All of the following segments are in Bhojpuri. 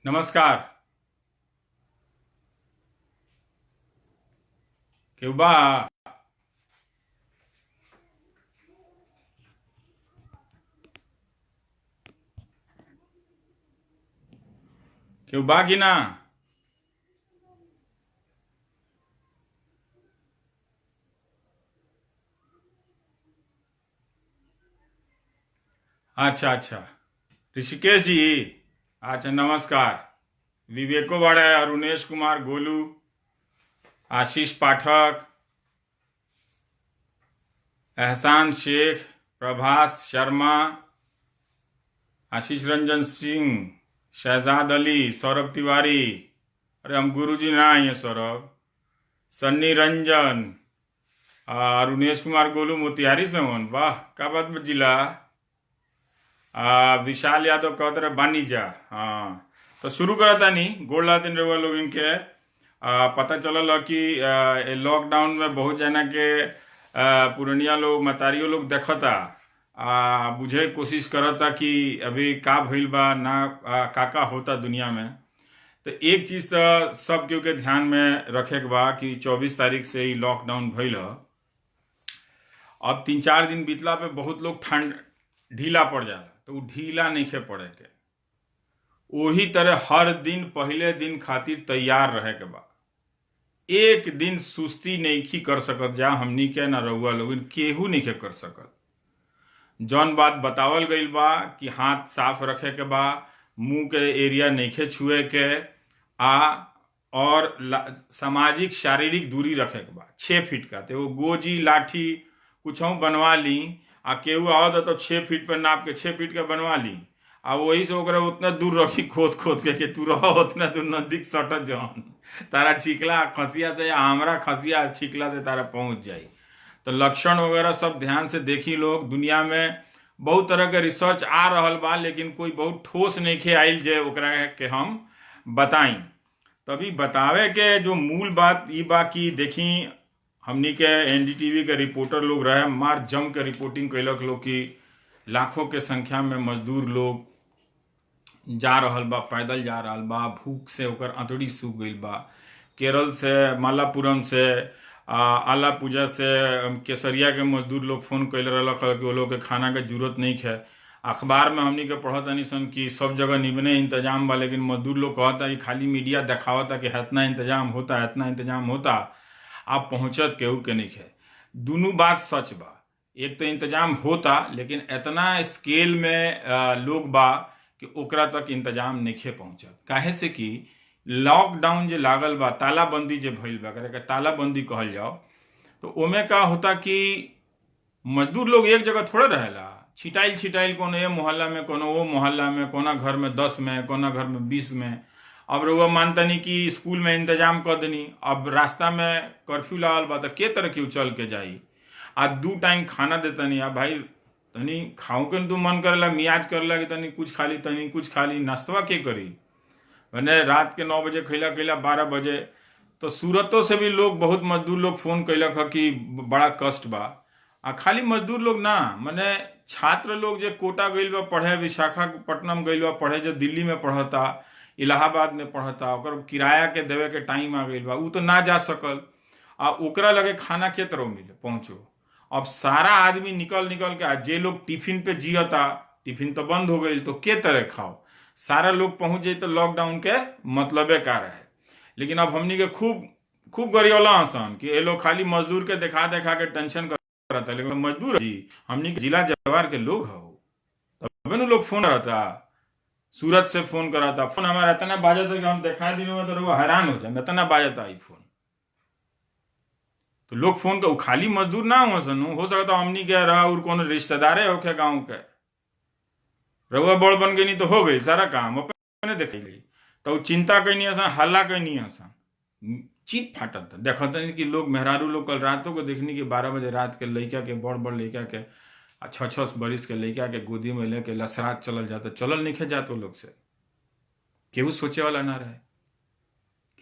नमस्कार। केहू बा? केहू बा कि ना? अच्छा अच्छा। ऋषिकेश जी। अच्छा नमस्कार। विवेको बड़ा, अरुणेश कुमार गोलू, आशीष पाठक, एहसान शेख, प्रभास शर्मा, आशीष रंजन सिंह, शहजाद अली, सौरभ तिवारी। अरे हम गुरुजी ना आई हैं सौरभ। सन्नी रंजन, अरुणेश कुमार गोलू मोतिहारी से हन। वाह का बात में जिला। विशाल यादव कहत रहे बानीजा। हाँ तो शुरू करता नहीं गोड़ दिन रहुआ लोग इनके पता चलल ह कि लॉकडाउन में बहुत जना के पुरनिया लोग मतारियों लोग देखता, बुझे कोशिश करता कि अभी का भइल बा ना, का का होता दुनिया में। तो एक चीज तो सब केहू के ध्यान में रखे के बा कि 24 तारीख से ही लॉकडाउन भइल ह। अब 3-4 दिन बीतला पे बहुत लोग ठंड ढीला पड़ जाला, तो उ ढीला नइखे पड़े के। वही तरह हर दिन पहले दिन खातिर तैयार रहे के बा। एक दिन सुस्ती नइखी कर सकत जा हमनी के, ना रउआ लोगन केहू नइखे कर सकत। जौन बात बतावल गईल बा कि हाथ साफ रखे के बा, मुंह के एरिया नइखे छुए के, और सामाजिक शारीरिक दूरी रखे के बा 6 फीट का। तो एगो गोजी लाठी कुछ बनवा ली, केहू आओ तो 6 फीट पर नाप के 6 फीट का बनवा ली, वही से ओकरा उतना दूर रखी खोद खोद के तू रह उतना दूर नजदीक सटत जौन तारा छिकला खसिया से या हमरा खसिया छिकला से तारा पहुंच जाई। तो लक्षण वगैरह सब ध्यान से देखी लोग। दुनिया में बहुत तरह के रिसर्च आ रहल बा, लेकिन कोई बहुत ठोस नइखे आइल जे ओकरा के हम बताई। तभी बतावे के जो मूल बात ई बा कि देखी हमनी के एनडीटीवी के रिपोर्टर लोग रहे, मार जम के रिपोर्टिंग कैलक लोग कि लाखों के संख्या में मजदूर लोग जा रहल बा, पैदल जा रहल बा, भूख से ओकर अंतड़ी सूख गईल बा। केरल से, मालापुरम से, आलापूजा से, केसरिया के मजदूर लोग फोन कैले रहलक कि वो लोग के खाना के जरूरत नहीं है। अखबार में हमनी के पढ़त तनी सन कि सब जगह निमने इंतजाम बा, लेकिन मजदूर लोग कहता कि खाली मीडिया दिखावता कि इतना इंतजाम होता, इतना इंतजाम होता, आप पहुंचत केहू के नहीं है। दोनों बात सच बा। एक तो इंतजाम होता, लेकिन इतना स्केल में लोग बा कि ओकरा तक इंतजाम नइखे पहुंचत। काहे से कि लॉकडाउन जे लागल बा, तालाबंदी जे भइल बा, एकरा के तालाबंदी कहल जाओ, तो ओमे का होता कि मजदूर लोग एक जगह थोड़े रहेला, छिटाइल छिटाइल, कोनो ये मोहल्ला में, कोनो वो मोहल्ला में, कोना घर में 10 में, कोना घर में 20 में। अब रउआ मानतनी कि स्कूल में इंतजाम कर देनी, अब रास्ता में कर्फ्यू लागल बा, तो के तरह क्यों चल के जाई। 2 टाइम खाना देतनी, अब भाई तनी खाऊ के तू मन करेला, मियाज करेला कि तनी कुछ खाली, तनी कुछ खाली, नाश्तवा के करी। मैंने रात के 9 बजे खैला 12 बजे। तो सूरतों से भी लोग, बहुत मजदूर लोग फोन कैलक ह कि बड़ा कष्ट बा। खाली मजदूर लोग ना, मैंने छात्र लोग जे कोटा गईल बा पढ़े, विशाखापट्टनम गईल बा पढ़े, जो दिल्ली में पढ़ता, इलाहाबाद में पढ़ता, ओकर किराया के देवे के टाइम आ गईल बा, उ तो ना जा सकल। ओकरा लगे खाना के तरह मिले पहुंचो। अब सारा आदमी निकल निकल के, जे लोग टिफिन पे जियता, टिफिन तो बंद हो गई, तो के तरह खाओ। सारा लोग पहुंच जाए तो लॉकडाउन के मतलबे का रहे। लेकिन अब हमनी के खूब खूब गरियौला हसन कि ये लोग खाली मजदूर के देखा देखा के टेंशन करता, लेकिन मजदूर जी हमनी के जिला जवार के लोग हो। तब लोग फोन करता, सूरत से फोन कराता, फोन हमारा इतना बाजता कि हम दिखा दी तो हैरान हो जाए, इतना बाजता आई फोन। तो लोग फोन कर, खाली मजदूर ना हो सन, हो सकता हमनी के रहा और कोनो रिश्तेदारे होके गांव के, रउआ बड़ बन गई तो हो गई सारा काम अपने देख गई। तो चिंता कैनी हसन, हल्ला कैनी हसन, चीत फाटत देखत कि लोग मेहरारू लोग कल रातों को देखनी कि 12 बजे रात के लड़का के, बड़ बड़ लड़का के, 6-6 बरिस के लड़का के गोदी में लेके लसरात चलल जाता, चलल नहीं जात वो लोग से। केहू सोचे वाला ना रहे,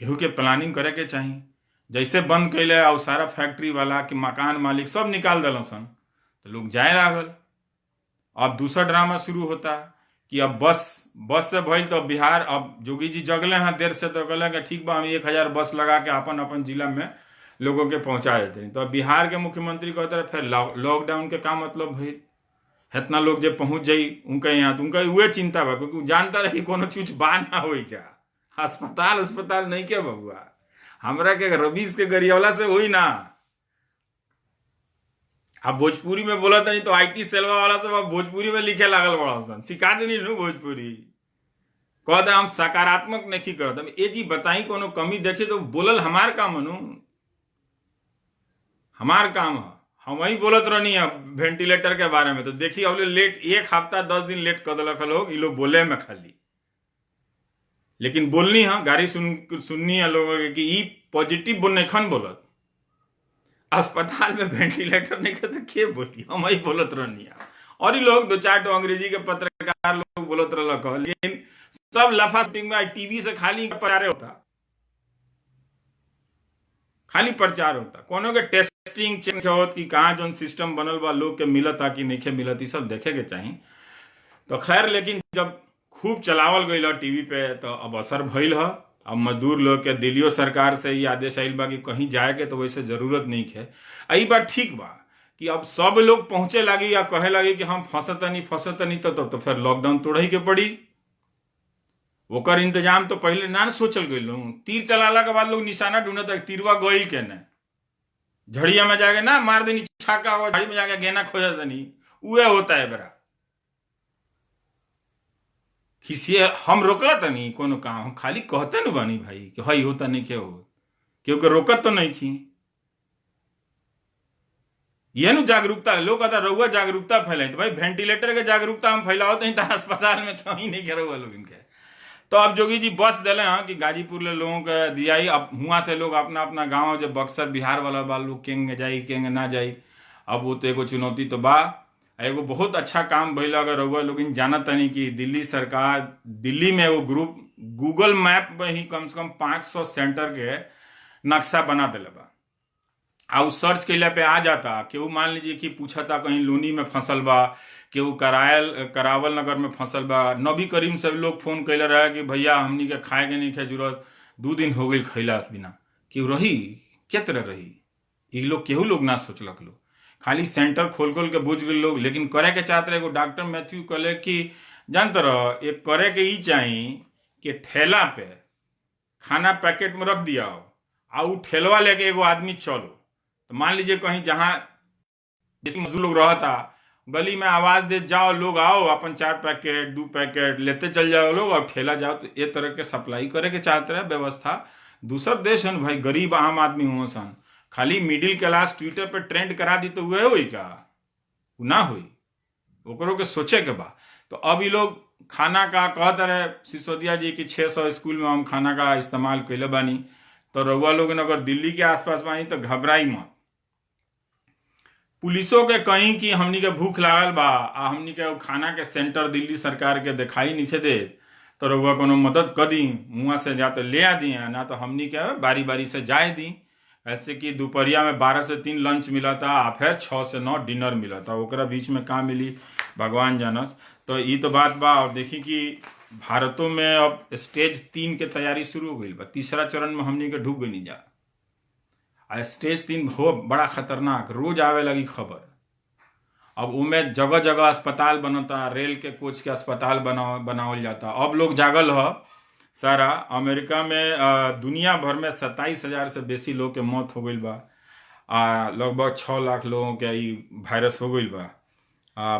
केहू के प्लानिंग करे के चाहिए। जैसे बंद कैले और सारा फैक्ट्री वाला कि मकान मालिक सब निकाल दिल सन, तो लोग जाए लागल। अब दूसरा ड्रामा शुरू होता कि अब बस से भइल तो बिहार, अब जोगी जी जगले हैं देर से, तो कहले कि ठीक बा हम 1,000 बस लगा के अपन अपन जिला में लोगों के पहुंचा देते हैं। तो अब बिहार के मुख्यमंत्री कहते रहे फिर लॉकडाउन के का मतलब भइल, इतना लोग जब पहुंच जाई उनके यहाँ, तो उनका उहे चिंता बा, क्योंकि जानता रहे कि कोनो चीज बा ना हो जा, अस्पताल नहीं के बबुआ, हमरा के रवीश के गरियावला से होई ना। अब भोजपुरी में बोला था नहीं तो IT सेलवा वाला सब अब भोजपुरी में लिखे लागल बड़ा सन, सिखा देनी नु भोजपुरी, कहते हम सकारात्मक नहीं करत। ए जी बताई कोनो कमी देखी तो बोलल हमार काम है, हमार काम है, हम वही बोलत रहनी है वेंटिलेटर के बारे में। तो देखिए अब लेट 1 हफ्ता 10 दिन लेट कर दिलक लोग, ये लोग बोले में खाली, लेकिन बोलनी है गाड़ी सुननी है लोगों की ई पॉजिटिव बोल नहीं बोलत, अस्पताल में वेंटिलेटर नहीं के तो के बोली, हम ही बोलत रहनी है। और ये लोग 2-4 अंग्रेजी के पत्रकार लोग बोलत रहलक, लेकिन सब लफा शूटिंग में टीवी से खाली प्रचार होता, खाली प्रचार होता, कोनो के टेस्टिंग चेक होत कि कहाँ जोन सिस्टम बनल बा लोग के मिलता कि नहीं मिलत, सब देखे के चाहिए। तो खैर, लेकिन जब खूब चलावल गई टीवी पे तो अब असर भइल है। अब मजदूर लोग के दिल्लियों सरकार से ही आदेश आइल बा कि कहीं जाए के तो वैसे जरूरत नहीं है। यही बात ठीक बा कि अब सब लोग पहुंचे लगी या कहे लगी कि हम फंसतनी तो फिर लॉकडाउन तोड़ के पड़ी। ओकर इंतजाम तो पहले ना सोचल गई, तीर चलाला के बाद लोग निशाना ढूंढत तीरवा गईल के न, झड़िया में जाके ना मार देनी छाका, झाड़ी में जाके गेना खोजत नहीं, उहे होता है बरा खिसिए। हम रोकला तो नहीं कोनो काम, हम खाली कहते न बानी भाई कि हई होता नहीं के हो, क्योंकि रोकत तो नहीं खी। ये नु जागरूकता है, लोग कहता रहुआ जागरूकता फैलाई, तो भाई वेंटिलेटर के जागरूकता हम फैलाओ तो अस्पताल में क्यों ही नहीं करो लोग इनके। तो अब जोगी जी बस दिले हैं कि गाजीपुर ले लोगों के दिया ही, अब हुआ से लोग अपना अपना गांव जो बक्सर बिहार वाला बा लोग केंगे जाई केंगे ना जाई, अब वो तो एगो चुनौती तो बा। एगो बहुत अच्छा काम भइल, अगर रउआ लोग जानत तनी कि दिल्ली सरकार, दिल्ली में एगो ग्रुप गूगल मैप में ही कम से कम 500 सेंटर के नक्शा बना दिले बा, आ सर्च कैला पे आ जाता। केहू मान लीजिए कि पूछता कहीं लूनी में फंसल बा, केहू करावल नगर में फंसल बा। नबी करीम सब लोग फोन कैले रहे कि भैया हमनी के खाए के नहीं खे जरूरत, 2 दिन हो गई खैला बिना, केहू रही के तरह रही, ये लोग केहू लोग ना सोचलक, लोग खाली सेंटर खोल के बुझ गए लोग। लेकिन करे के चाहते रहे, एगो डॉक्टर मैथ्यू कहले कि जानते रह एक करे के ही चाहिए कि ठेला पे खाना पैकेट में रख दिया हो, आ उ ठेलवा लेके एगो आदमी चलो, तो मान लीजिए कहीं जहां मजदूर लोग रहता, गली में आवाज दे जाओ लोग आओ, अपन 4 पैकेट 2 पैकेट लेते चल जाओ लोग और ठेला जाओ। तो ये तरह के सप्लाई करे के चाहते रहे व्यवस्था। दूसर देश है भाई, गरीब आम आदमी हुआ सन, खाली मिडिल क्लास ट्विटर पे ट्रेंड करा दी तो हुए हुई का ना हुई, ओकरों के सोचे के बा। तो अब ये लोग खाना का कहते रहे सिसोदिया जी की 600 स्कूल में हम खाना का इस्तेमाल कैले बानी। तो रउआ लोग अगर दिल्ली के आसपास बानी तो घबराई मत, पुलिसों के कहीं कि हमनी के भूख लागल बा आ हमनी के खाना के सेंटर दिल्ली सरकार के दिखाई नहीं दे, तो रउआ कोनो मदद कर दी, मुँह से जा तो ले आ दी, ना तो हमनी के बारी बारी से जाए दी। ऐसे कि दोपहरिया में 12 से 3 लंच मिला था, आ फिर 6 से 9 डिनर मिला था, ओकरा बीच में कहाँ मिली भगवान जानस। तो ये तो बात बा। और देखी कि भारतों में अब स्टेज 3 के तैयारी शुरू हो गई बा, तीसरा चरण में हमनी के ढूक गई नहीं जा। स्टेज 3 हो बड़ा खतरनाक, रोज आवे लगी खबर। अब उमें जगह जगह अस्पताल बनता, रेल के कोच के अस्पताल बनावल जाता। अब लोग जागल ह सारा। अमेरिका में दुनिया भर में 27,000 से बेसी लोग के मौत हो गई बा, लगभग 6 लाख लोगों के ई वायरस हो गई बा।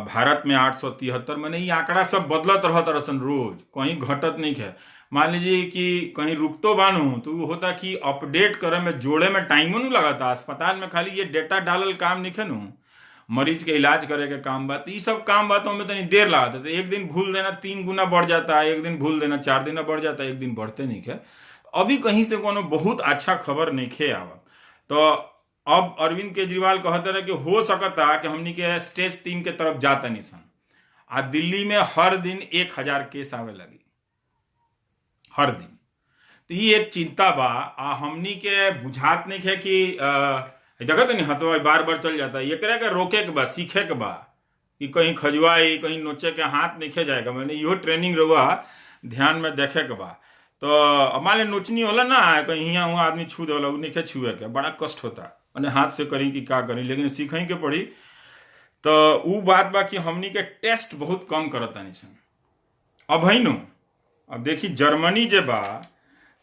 भारत में 873, मैंने ये आंकड़ा सब बदलत रहत रसन, रोज कहीं घटत नहीं है। मान लीजिए कि कहीं रुकतो बानू तो होता कि अपडेट करे में जोड़े में टाइमो नहीं लगाता। अस्पताल में खाली ये डेटा डालल काम नहीं है नू, मरीज के इलाज करे के काम बात, ये सब काम बातों में तनी देर लगाता। तो एक दिन भूल देना 3 गुना बढ़ जाता है, एक दिन भूल देना 4 दिन बढ़ जाता है, एक दिन बढ़ते नहीं है। अभी कहीं से कोनो बहुत अच्छा खबर नहीं खे आवत। तो अब अरविंद केजरीवाल कहते रहे कि हो सकता कि हमनी के स्टेज 3 के तरफ जाता नहीं सन। आ दिल्ली में हर दिन 1000 केस आवे लगी, हर दिन। तो ये एक चिंता बा। आ हमनी के बुझात नहीं है कि देखत नहीं हथवा बार बार चल जाता है, ये करे के रोके के बा, सीखे के बा कि कहीं खजुआई, कहीं नोचे के हाथ नहीं जाएगा। मैंने इहो ट्रेनिंग रहुआ ध्यान में देखे के बा। तो हमारे नोचनी होला ना, कहीं हियाँ हुआ आदमी छू देला, उ नहीं छुए के, बड़ा कष्ट होता। मैंने हाथ से करी कि का करी, लेकिन सीखई के पड़ी। तो उ बात बा कि हमनी के टेस्ट बहुत कम करतानी सन अब है नु। अब देखी जर्मनी जे बा,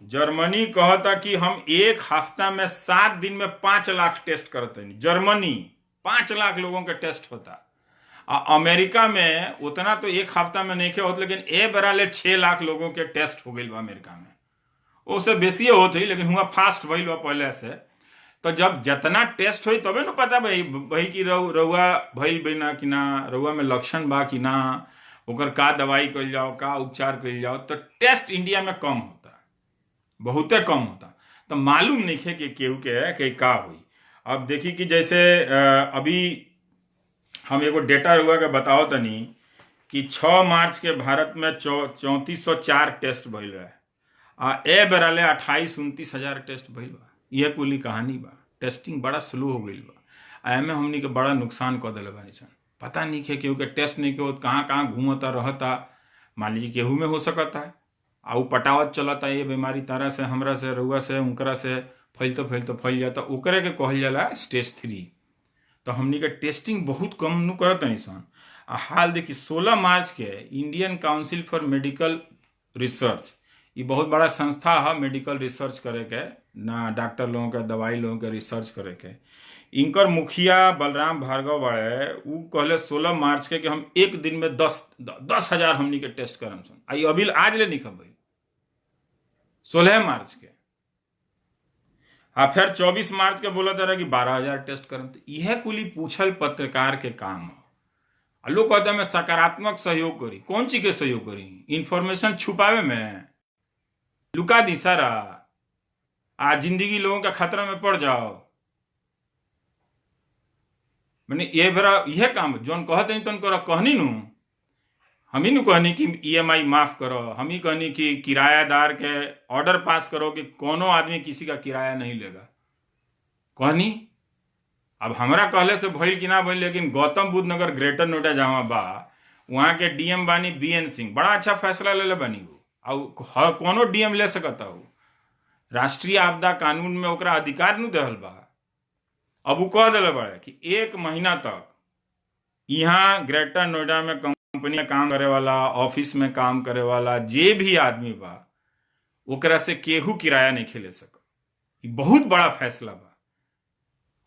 जर्मनी कहता कि हम एक हफ्ता में 7 दिन में 5 लाख टेस्ट करते हैं। जर्मनी 5 लाख लोगों के टेस्ट होता। अमेरिका में उतना तो एक हफ्ता में नहीं होता, लेकिन ए बराले 6 लाख लोगों के टेस्ट हो गई बा अमेरिका में। उससे बेसी होती, लेकिन हुआ फास्ट भइल बा पहले से। तो जब जितना टेस्ट हुई तबे न पता भाई कि रउआ भइल बिना कि ना, रउआ में लक्षण बा कि ना, ओकर का दवाई कइल जाओ, का उपचार कइल जाओ। तो टेस्ट इंडिया में कम होता, बहुते कम होता। तो मालूम नहीं है कि केहू के का हुई। अब देखी कि जैसे अभी हम एगो डेटा हुआ के बताओ तनी कि 6 मार्च के भारत में 3404 टेस्ट भइल रहे, आ ए बेराले 28-29 हजार टेस्ट भइल बा। यह कुली कहानी बा। टेस्टिंग बड़ा स्लो हो गई बा। एमे हमनी के बड़ा नुकसान कर दिले बानी सन। पता नहीं है केहू के टेस्ट नहीं के कहाँ कहाँ घूमता रहता। मान लीजिए केहू में हो सकता है, आ उ पटावत चलता, ये बीमारी तारा से, हमरा से, रउआ से, उनकरा से फैलते फैल जाता। ओकरे के कहल जाला स्टेज 3। तो हमनी के टेस्टिंग बहुत कम नु करत नहीं सन। आ हाल देखी 16 मार्च के Indian council for medical research, ये बहुत बड़ा संस्था है मेडिकल रिसर्च करे के ना, डॉक्टर लोगों के, दवाई लोगों के रिसर्च करे के। इनकर मुखिया बलराम भार्गव बड़े, उ कहले 16 मार्च के कि हम एक दिन में 10 हजार हमनी के टेस्ट करम सन। आई अभी आज ले नहीं खबर 16 मार्च के। फिर 24 मार्च के बोला था कि 12,000 टेस्ट करम। तो यह कुली पूछल पत्रकार के काम है। लोग कहते मैं सकारात्मक सहयोग करी। कौन चीज के सहयोग करी? इंफॉर्मेशन छुपावे में लुका दी सारा, आज जिंदगी लोगों का खतरा में पड़ जाओ। मैंने ये बेरा यह काम जोन कहते नहीं तो कहनी नु, हम ही नु कहनी कि EMI माफ करो, हम ही कहनी कि किरायादार के ऑर्डर पास करो कि कोनो आदमी किसी का किराया नहीं लेगा, कहनी। अब हमरा कहले से भइल कि ना भइल, लेकिन गौतम बुद्ध नगर ग्रेटर नोएडा जहाँ बा, वहाँ के DM बानी BN सिंह, बड़ा अच्छा फैसला ले बानी हो। और कोनो DM ले सकता हो। राष्ट्रीय आपदा कानून में ओकरा अधिकार नु देहल बा। अब वो कह दिले बा कि 1 महीना तक यहाँ ग्रेटर नोएडा में कंपनी में काम करे वाला, ऑफिस में काम करे वाला जे भी आदमी बा, ओकरा से केहू किराया नहीं खेले सक। बहुत बड़ा फैसला बा।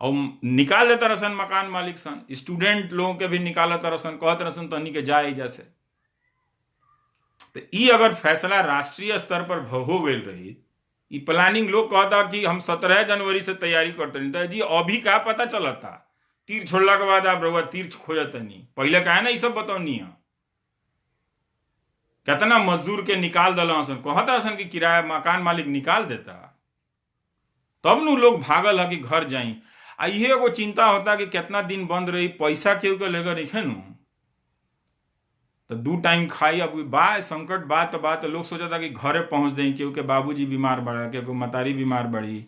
और निकाल देता रसन मकान मालिक सन, स्टूडेंट लोगों के भी निकालता रसन, कहते रसन तनी के जाए जैसे। तो ये अगर फैसला राष्ट्रीय स्तर पर हो गई रही, ये प्लानिंग लोग कहता कि हम 17 जनवरी से तैयारी करते नहीं था जी। अभी का पता चला था तीर छोड़ला के बाद आप रहुआ तीर खोजत नहीं, पहले का है ना, ये सब बताओनी है। कितना मजदूर के निकाल दिला सन, कहता सन कि किराया मकान मालिक निकाल देता, तब नु लोग भागल है कि घर जाई। आ ये एगो चिंता होता कि कितना दिन बंद रही, पैसा केहू के लेकर नहीं नु, तो 2 टाइम खाई। अब बा संकट बात लोग सोचा था कि घरे पहुंच जाई, क्योंकि बाबूजी बीमार बड़ा, क्योंकि मतारी बीमार बड़ी,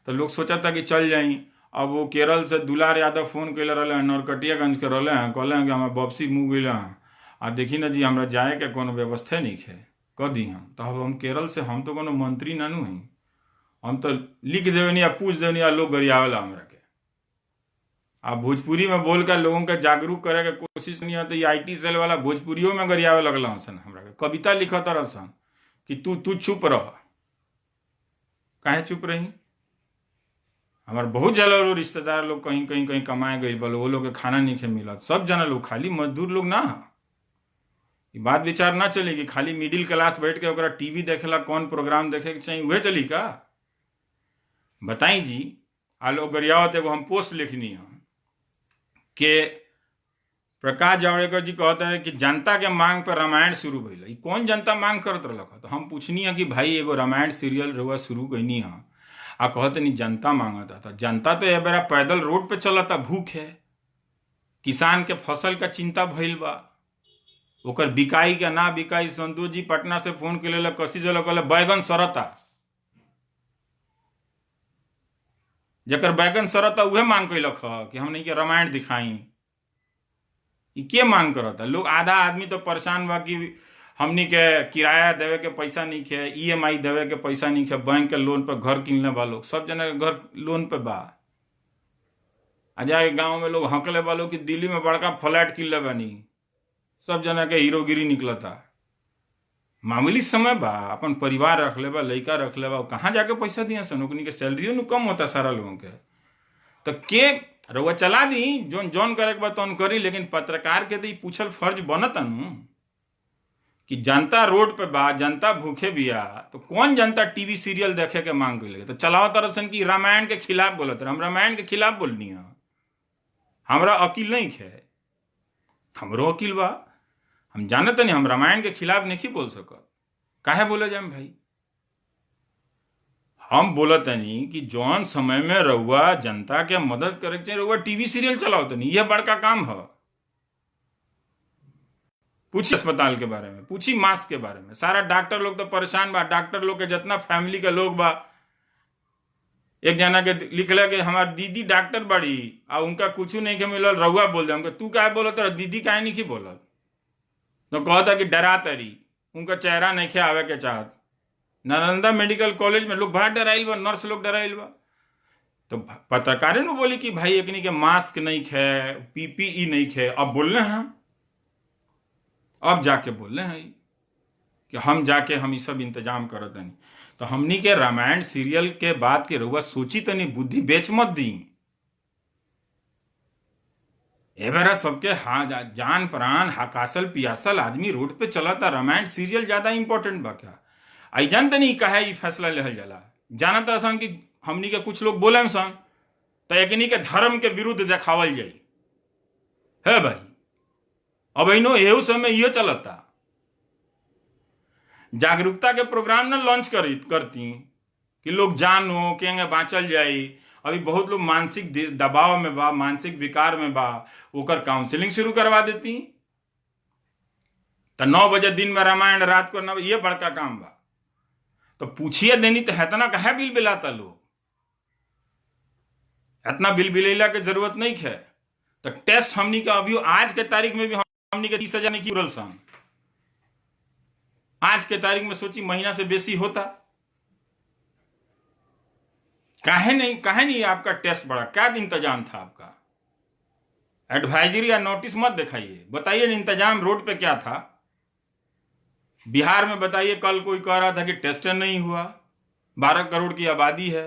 तो लोग सोचा था कि चल जाई। अब वो केरल से दुलार यादव फोन कैले रहे हैं, नरकटियागंज के रहे हैं, कहले हैं कि हमारे वापसी मुँह गए हैं, आ देखी ना जी हमरा जाए के कोनो व्यवस्था नहीं है, कह दी हम। तो अब हम केरल से, हम तो कोनो मंत्री नानू हैं, हम तो लिख देवनी या पूछ देवनी या लोग गरियावेला हमरा के। आप भोजपुरी में बोल कर लोगों के जागरूक करे के कोशिश नहीं है, तो ये IT सेल वाला भोजपुरियों में गरियावे लगल सन हमरा के, कविता लिखत रहसन कि तू चुप रह। काहे चुप रही? हमारे बहुत जना लोग रिश्तेदार लोग कहीं कमाए गई बोलो, वो लोग के खाना नहीं खे मिलत। सब जना लोग, खाली मजदूर लोग ना। ये बात विचार ना चले कि खाली मिडिल क्लास बैठ के ओकरा टीवी देखेला, कौन प्रोग्राम देखे के चाहिए वह चली का? बताई जी। आ लोग गरियावत एगो हम पोस्ट लिखनी है कि प्रकाश जावड़ेकर जी कहते हैं कि जनता के मांग पर रामायण शुरू भइल। कौन जनता मांग करत रहलक? तो हम पूछनी है कि भाई एगो रामायण सीरियल रहुआ शुरू कैनी है, आ कहते नहीं जनता मांगता था। जनता तो ये बेरा पैदल रोड पे चलता, भूख है, किसान के फसल का चिंता भइल बा, ओकर बिकाई का ना बिकाई। संतोष जी पटना से फोन के लिए कसी जल कहले बैगन सड़ता, जकर बैगन सड़ता उहे मांग कैलक कि हम नहीं के रामायण दिखाई। ये के मांग करता लोग? आधा आदमी तो परेशान बा कि हमनी के किराया देवे के पैसा नहीं खे, ईएमआई देवे के पैसा नहीं खे, बैंक के लोन पर घर किनले बा लोग, सब जना के घर लोन पे बा। आ जाए गांव में लोग हंकले बा लोग कि दिल्ली में बड़का फ्लैट किनले बानी, सब जना के हीरोगिरी निकलता। मामूली समय बा, अपन परिवार रख ले बा, लड़का रख ले बा, कहाँ जाके पैसा दिया सन? ओकनी के सैलरियो नु कम होता सारा लोगों के। तो के रउआ चला दी जोन जोन करे के बा तौन करी, लेकिन पत्रकार के तो पूछल फर्ज बनता नु कि जनता रोड पे बा, जनता भूखे बिया, तो कौन जनता टीवी सीरियल देखे के मांग कर? तो चलाओ तरह सन कि रामायण के खिलाफ बोलत रहे। हम रामायण के खिलाफ बोलनी है, हमरा अकील नहीं है, हमरो अकील बा, हम जानते नहीं, हम रामायण के खिलाफ नहीं बोल सकत। काहे बोले जाए भाई? हम बोलत नहीं कि जौन समय में रउआ जनता के मदद करे चाहिए, रउआ टीवी सीरियल चलाओ तो नहीं, यह बड़का काम है। पूछी अस्पताल के बारे में, पूछी मास्क के बारे में, सारा डॉक्टर लोग तो परेशान बा। डॉक्टर लोग के जितना फैमिली के लोग बा, एक जना के लिखला कि हमार दीदी डॉक्टर बड़ी आ उनका कुछ नहीं के मिलल, रउआ बोल दे। तू क्या बोलत रह? दीदी काहे नहीं की बोलत? तो कहता कि डरा तरी, उनका चेहरा नहीं खे आवे के चाहत। नालंदा मेडिकल कॉलेज में लोग बड़ा डराइल बा, नर्स लोग डराइल बा। तो पत्रकारें ने बोली कि भाई एकनी के मास्क नहीं खे, पीपीई नहीं खे। अब बोल रहे हैं, अब जाके बोल रहे हैं कि हम जाके हम ये सब इंतजाम करत नहीं। तो हमनी के रामायण सीरियल के बाद के रउआ सोची तनी, बुद्धि बेच मत दी। एबरा सबके हाँ जान प्राण हकासल पियासल आदमी रोड पे चला था, रामायण सीरियल ज्यादा इंपॉर्टेंट बा क्या? आई जानते नहीं कहा ये फैसला लेहल जाला। जानता सन कि हमनी के कुछ लोग बोले सन तो एकनी के धर्म के विरुद्ध देखावल जाई है भाई। अब इनो एहू समय ये चलता, जागरूकता के प्रोग्राम ना लॉन्च करती कि लोग जानो केंगे बाँचल जाई। अभी बहुत लोग मानसिक दबाव में बा, मानसिक विकार में बा, ओकर काउंसलिंग शुरू करवा देती। तो 9 बजे दिन में रामायण, रात को 9, ये बड़का काम बा। तो पूछिए देनी तो हेतना कहे बिल बिलाता लोग, इतना बिल बिलेला के जरूरत नहीं है। तो टेस्ट हमनी का अभी आज के तारीख में भी हमनी के 30,000 नहीं की सन। आज के तारीख में सोची महीना से बेसी होता। काहे नहीं आपका टेस्ट बढ़ा? क्या इंतजाम था आपका? एडवाइजरी या नोटिस मत दिखाइए, बताइए इंतजाम रोड पे क्या था। बिहार में बताइए, कल कोई कह रहा था कि टेस्ट नहीं हुआ, 12 करोड़ की आबादी है।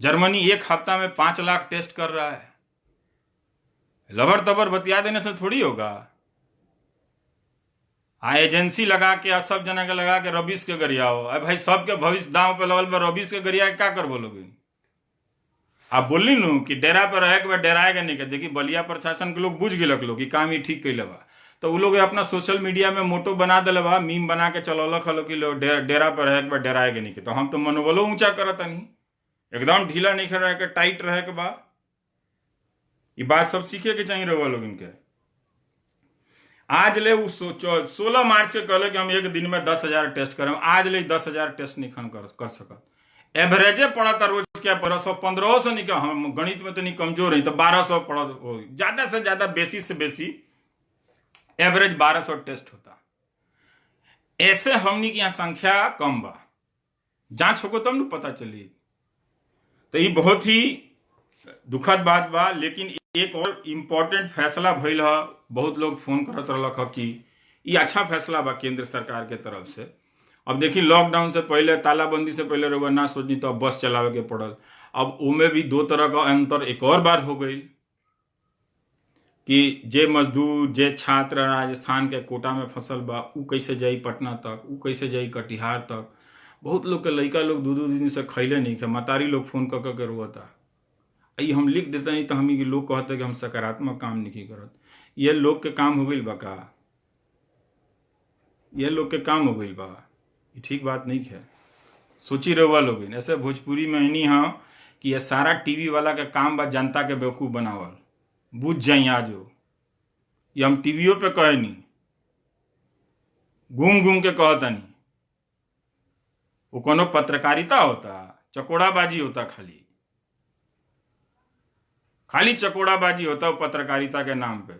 जर्मनी एक हफ्ता में 5 लाख टेस्ट कर रहा है। लबर तबर बतिया देने से थोड़ी होगा। एजेंसी लगा के, सब जना के लगा के रबीस के गरियाओ। अरे भाई, सबके भविष्य दांव पे लगल बा, रबीस के गरिया क्या कर बोलोगे? आप बोली नू कि डेरा पर रहे के बाद डराएगा नहीं। देखिए बलिया प्रशासन के लोग बुझ गिलक लोग कि काम ही ठीक कैले बा, तो वो लोग अपना सोशल मीडिया में मोटो बना दिले बा, मीम बना के चलौलक हलो कि लोग डेरा पर रहे के बाद डराएगा नहीं। तो हम तो मनोबलो ऊंचा करत नहीं, एकदम ढीला नहीं रहे के, टाइट रहे के बा। ये बात सब सीखे के चाहिए रहुआ लोग इनके। आज ले वो 16 मार्च के कहले कि हम एक दिन में 10,000 टेस्ट करें, आज ले 10,000 टेस्ट नहीं कर सकत। एवरेजे पड़ता रोज क्या 1500 नहीं, हम गणित में तो नहीं कमजोर है, तो 1200 पड़ा, ज्यादा से ज्यादा बेसी से बेसी एवरेज 1200 टेस्ट होता। ऐसे हमनी की यहाँ संख्या कम बा, जांच होको तब न पता चली। तो ये बहुत ही दुखद बात बा। लेकिन एक और इम्पोर्टेंट फैसला भइल है, बहुत लोग फोन करत रहलक ह कि ये अच्छा फैसला बा केंद्र सरकार के तरफ से। अब देखिए, लॉकडाउन से पहले, तालाबंदी से पहले रउआ ना सोचनी तो अब बस चलावे के पड़ल। अब उमें भी 2 तरह का अंतर एक और बार हो गई कि जे मजदूर, जे छात्र राजस्थान के कोटा में फसल बा, उ कैसे जाई पटना तक, उ कैसे जाई कटिहार तक। बहुत लोग के लड़का लोग 2-2 दिन से खैले नहीं खे, मतारी लोग फोन कर के रोता। ये हम लिख देते नहीं तो हम लोग कहते कि हम सकारात्मक काम नहीं करत। ये लोग के काम हो गई बा का? ये लोग के काम हो गई बा? ये ठीक बात नहीं है। सोची रहुआ लोग ऐसे भोजपुरी में नहीं हाँ कि ये सारा टीवी वाला का काम बा जनता के बेवकूफ बनावल। बुझ जाई आज हो, ये हम टीवियों पे कहे नहीं, घूम घूम के कहता नहीं। वो कोनो पत्रकारिता होता, चकोड़ाबाजी होता, खाली चकोड़ाबाजी होता है पत्रकारिता के नाम पे।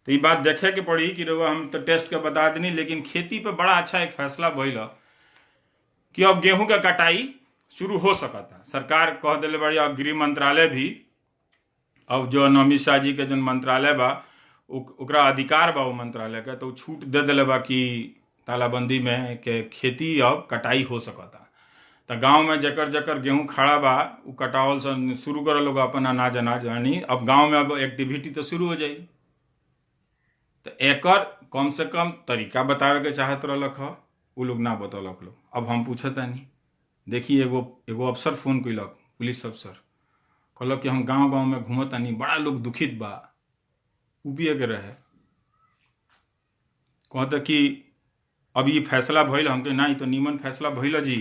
तो ये बात देखे के पड़ी कि रउआ हम तो टेस्ट के बता देनी, लेकिन खेती पे बड़ा अच्छा एक फैसला भइल कि अब गेहूं का कटाई शुरू हो सकता। सरकार कह दिले बड़ी, अब गृह मंत्रालय भी, अब जो अमित शाह जी के जो मंत्रालय बा ओकरा अधिकार बा वो मंत्रालय का, तो छूट दे दिले बा कि तालाबंदी में के खेती अब कटाई हो सकता। तो गांव में जकर जकर गेहूं खड़ा बा वो कटावल से शुरू कर लोग अपन अनाज यानी अब गांव में अब एक्टिविटी तो शुरू हो जाई। तो एकर कम से कम तरीका बतावे के चाहत रहलक ह, वो लोग ना बतौलक लोग। अब हम पूछतानी, देखिए एगो अफसर फोन कैलक, पुलिस अफसर कहलक कि हम गांव गांव में घूमतानी, बड़ा लोग दुखित बा, उपिए के रहे, कहते कि अब ये फैसला भइल। हमके ना, तो नीमन फैसला भइल जी,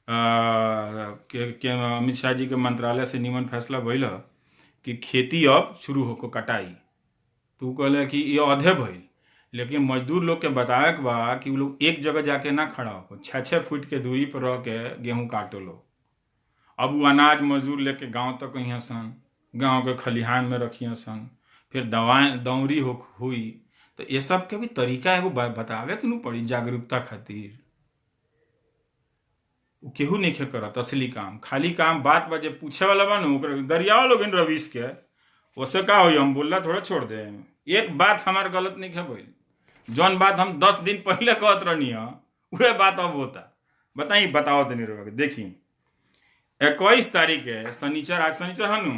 के अमित शाह जी के मंत्रालय से नीमन फैसला भइल कि खेती अब शुरू होको कटाई। तो कहले कि ये अधे भइल, लेकिन मजदूर लोग के बतावे के बा कि वो लोग एक जगह जाके ना खड़ा हो, 6-6 फुट के दूरी पर रह के गेहूं काटो लो। अब वो अनाज मजदूर लेके गांव तक अइहा सन, गांव के खलिहान में रखिया सन, फिर दवाएं दौरी हुई। तो ये सब के भी तरीका है वो बतावे के न पड़ी जागरूकता खातिर। केहू नहीं करत असली काम, खाली काम बात बजे पूछे वाला बा नु गरिया लोग इन रवीश के, उससे का हो, हम बोलना थोड़ा छोड़ दे। एक बात हमार गलत नहीं है भइल, जौन बात हम 10 दिन पहले कहत रहनी है वह बात अब होता। बताई, बताओ तनी रोग। देखी 21 तारीख है शनिचर, आज शनिचर है नु,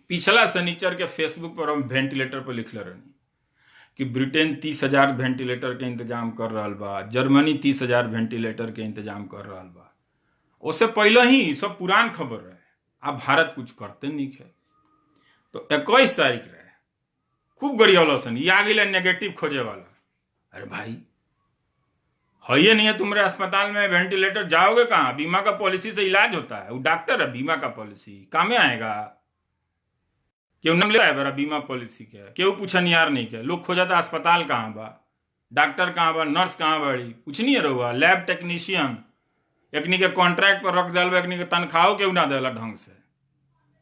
पिछला शनिचर के फेसबुक पर हम वेंटिलेटर पर लिखले रहनी कि ब्रिटेन 30,000 वेंटिलेटर के इंतजाम कर रहा बा, जर्मनी 30,000 वेंटिलेटर के इंतजाम कर रहा बा। उससे पहले ही सब पुरान खबर रहे, अब भारत कुछ करते नहीं है। तो 21 तारीख रहे, खूब गरिया सन, ये आ गई नेगेटिव खोजे वाला। अरे भाई है ये नहीं है तुम्हारे अस्पताल में वेंटिलेटर, जाओगे कहाँ? बीमा का पॉलिसी से इलाज होता है, वो डॉक्टर है, बीमा का पॉलिसी काम में आएगा। क्यों नाम ले बरा बीमा पॉलिसी के, क्यों पूछनियार नहीं के, लोग खोजता अस्पताल कहाँ बा, डॉक्टर कहाँ बा, नर्स कहाँ बड़ी, कुछ नहीं रहुआ। लैब टेक्नीशियन एकनी के कॉन्ट्रैक्ट पर रख दिल, एकनी के तनख्वाह क्यों ना दिला ढंग से।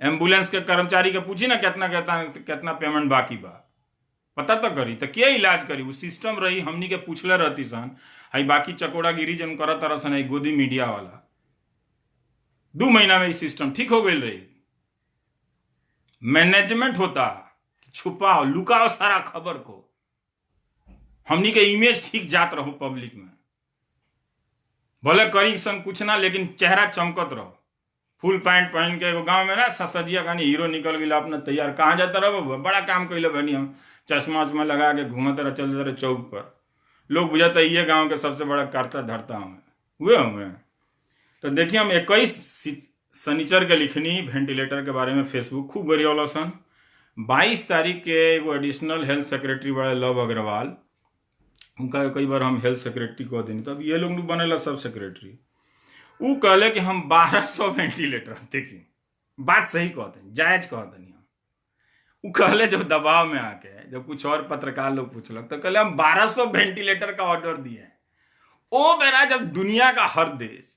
एम्बुलेंस के कर्मचारी के पूछी ना कितना पेमेंट बाकी बा, पता तो करी, तो क्या इलाज करी। वो सिस्टम रही, हमनी के पूछले रहती सन। हई बाकी चकोड़ागिरी जन करत तरह सन, गोदी मीडिया वाला 2 महीना में सिस्टम ठीक हो गई रही। मैनेजमेंट होता, छुपाओ लुकाओ सारा खबर को, हमनी के इमेज ठीक जात रहो पब्लिक में, भले करी सन कुछ ना, लेकिन चेहरा चमकत रहो। फुल पैंट पहन के एगो गांव में ना ससजिया कहानी हीरो निकल गया अपना तैयार, कहाँ जाता रहो, बड़ा काम कैले बनी, हम चश्मा उश्मा लगा के घूमते रहे, चलते रहे चौक पर, लोग बुझाता ये गांव के सबसे बड़ा करता धरता हुए। तो देखिए हम 21 शनिचर के लिखनी वेंटिलेटर के बारे में फेसबुक खूब गरिया सन। 22 तारीख के एगो एडिशनल हेल्थ सेक्रेटरी बड़े लव अग्रवाल, उनका कई बार हम हेल्थ सेक्रेटरी कह देनी, तब ये लोग बनेला सब सेक्रेटरी। वो कहले कि हम 1200 वेंटिलेटर, देखिए बात सही कहते, जायज कहते नहीं। वो कहले जब दबाव में आके, जब कुछ और पत्रकार लोग पूछलक तो कहले हम 1200 वेंटिलेटर का ऑर्डर दिए। ओ मेरा, जब दुनिया का हर देश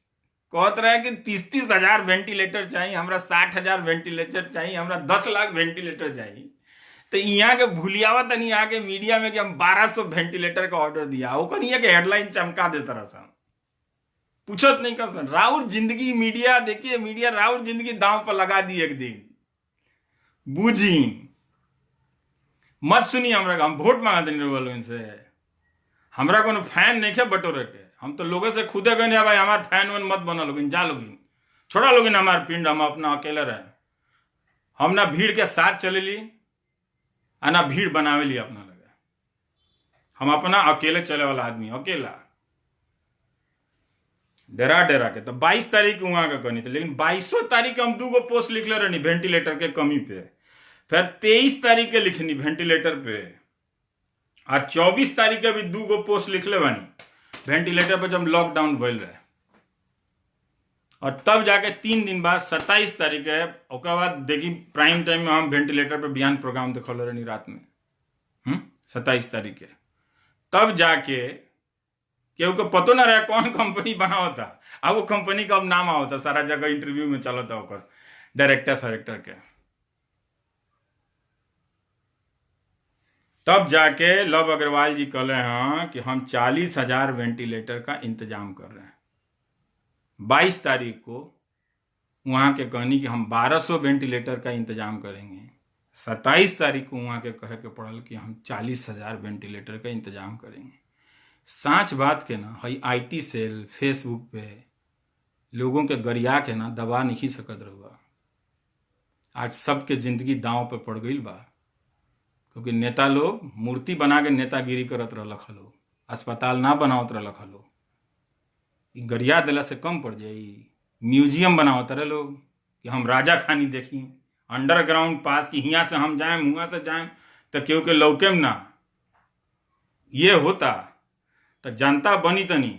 कहत रहे कि 30-30 हजार वेंटिलेटर चाहिए, हमरा 60,000 वेंटिलेटर चाहिए, हमरा 10 लाख वेंटिलेटर चाहिए, तो यहाँ के भूलियावा तनी आके मीडिया में कि हम 1200 वेंटिलेटर का ऑर्डर दिया, वो कहीं के हेडलाइन चमका देता रहा, पूछत नहीं कर सन। राउर जिंदगी मीडिया, देखिए मीडिया राउर जिंदगी दांव पर लगा दी एक दिन, बूझी मत सुनिए। हमरा हम वोट मांगा देने इनसे, हमरा को फैन नहीं है बटोरे के, हम तो लोगों से खुदे गए भाई हमारे फैन वन मत बना लोगिन, जा लोगिन, छोड़ा लोगिन हमारे पिंड, हम अपना अकेले रहे। हम ना भीड़ के साथ चले ली आ ना भीड़ बनावे ली अपना लगे, हम अपना अकेले चले वाला आदमी, अकेला डेरा के। तो 22 तारीख वहां का कहनी थी, लेकिन 22 तारीख हम 2 पोस्ट लिखले रहनी वेंटिलेटर के कमी पे, फिर 23 तारीख के लिखनी वेंटिलेटर पे, आज 24 तारीख के भी 2 पोस्ट लिखले बानी वेंटिलेटर पे जब लॉकडाउन भइल रहे। और तब जाके 3 दिन बाद 27 तारीख है, ओकर बाद देखी प्राइम टाइम में हम वेंटिलेटर पे बयान प्रोग्राम देखल रहनी रात में 27 तारीख के। तब जाके केहू को पतो ना रहे कौन कंपनी बना होता, अब वो कंपनी का अब नाम होता, सारा जगह इंटरव्यू में चलता होकर डायरेक्टर फायरेक्टर के। तब जाके लव अग्रवाल जी कहले हैं कि हम 40,000 वेंटिलेटर का इंतजाम कर रहे हैं। 22 तारीख को वहाँ के कहनी कि हम 1200 वेंटिलेटर का इंतजाम करेंगे। 27 तारीख को वहाँ के कहे के पड़ल कि हम 40,000 वेंटिलेटर का इंतजाम करेंगे। सांच बात के ना हई IT सेल फेसबुक पे लोगों के गरिया के ना दबा नहीं सकत रहुआ। आज सबके जिंदगी दांव पे पड़ गई बा, क्योंकि नेता लोग मूर्ति बना के नेतागिरी करत रहलक हलो, अस्पताल ना बनावत रहलक हलो। गरिया दिला से कम पड़ जाई। म्यूजियम बनावत रहे लोग कि हम राजा खानी देखी, अंडरग्राउंड पास की हियाँ से हम जाएं हुआ से जाएं तो केहू के लौकेम ना। ये होता तो जनता बनी तनी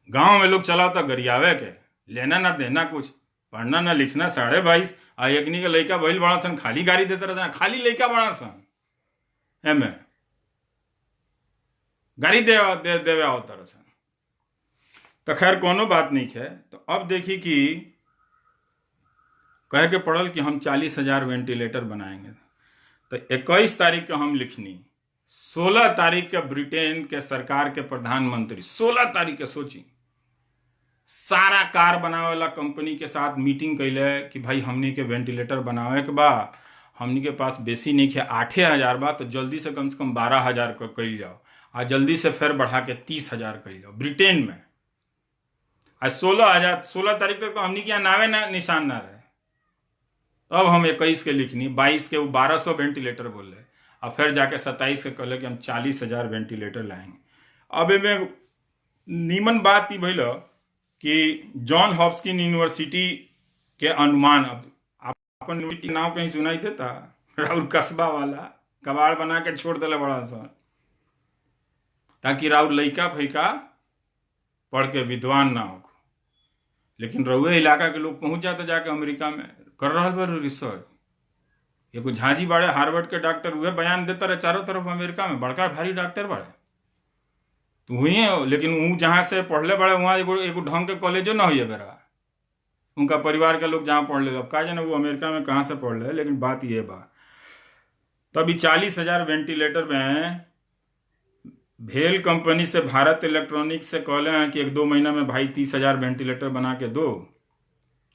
गांव में लोग चलाता गरियावे के, लेना ना देना कुछ, पढ़ना ना लिखना 22.5 आ एकनी के लइका भइल बड़ा सन, खाली गाड़ी देते रहता, खाली लइका बड़ा सन एमे गाड़ी देवे आओ तरह सन। तो खैर कोनो बात नहीं है। तो अब देखी कि कहे के पड़ल कि हम 40,000 वेंटिलेटर बनाएंगे। तो 21 तारीख को हम लिखनी, 16 तारीख के ब्रिटेन के सरकार के प्रधानमंत्री 16 तारीख के सोची सारा कार बनावे वाला कंपनी के साथ मीटिंग कैले कि भाई हमनी के वेंटिलेटर बनावे के बा, हमनी के पास बेसी नहीं है 8,000 बा, तो जल्दी से कम 12,000 का कैल जाओ, आ जल्दी से फिर बढ़ा के 30,000 कैल जाओ ब्रिटेन में। आज 16 तारीख तक तो हमनी के यहाँ नावे ना निशान ना रहे। अब हम 21 के लिखनी, 22 के वो 1200 वेंटिलेटर बोले, और फिर जाके 27 के कहले कि हम 40,000 वेंटिलेटर लाएंगे। अब एमें नीमन बात ई भइल कि जॉन हॉपकिंस यूनिवर्सिटी के अनुमान, अब अपन यूनिवर्सिटी के नाम कहीं सुनाई देता, राउर कस्बा वाला कबाड़ बना के छोड़ दिले बड़ा सा, ताकि राउर लइका फैका पढ़ के विद्वान ना हो। लेकिन रउए इलाका के लोग पहुंच जाते जाके अमेरिका में कर रहा बा रिसर्च। एगो झांझी बाड़े हार्वर्ड के डॉक्टर उहे बयान देता रहे चारों तरफ अमेरिका में, बड़का भारी डॉक्टर बाड़े तो हुई है, लेकिन वो जहाँ से पढ़ले बड़े वहाँ एगो ढंग के कॉलेजो ना हुई बेरा, उनका परिवार के लोग जहाँ पढ़ ले। अब का जाने वो अमेरिका में कहाँ से पढ़ ले, लेकिन बात ये बा। तभी 40,000 वेंटिलेटर में भेल कंपनी से भारत इलेक्ट्रॉनिक्स से कहले हैं कि 1-2 महीना में भाई 30,000 वेंटिलेटर बना के दो,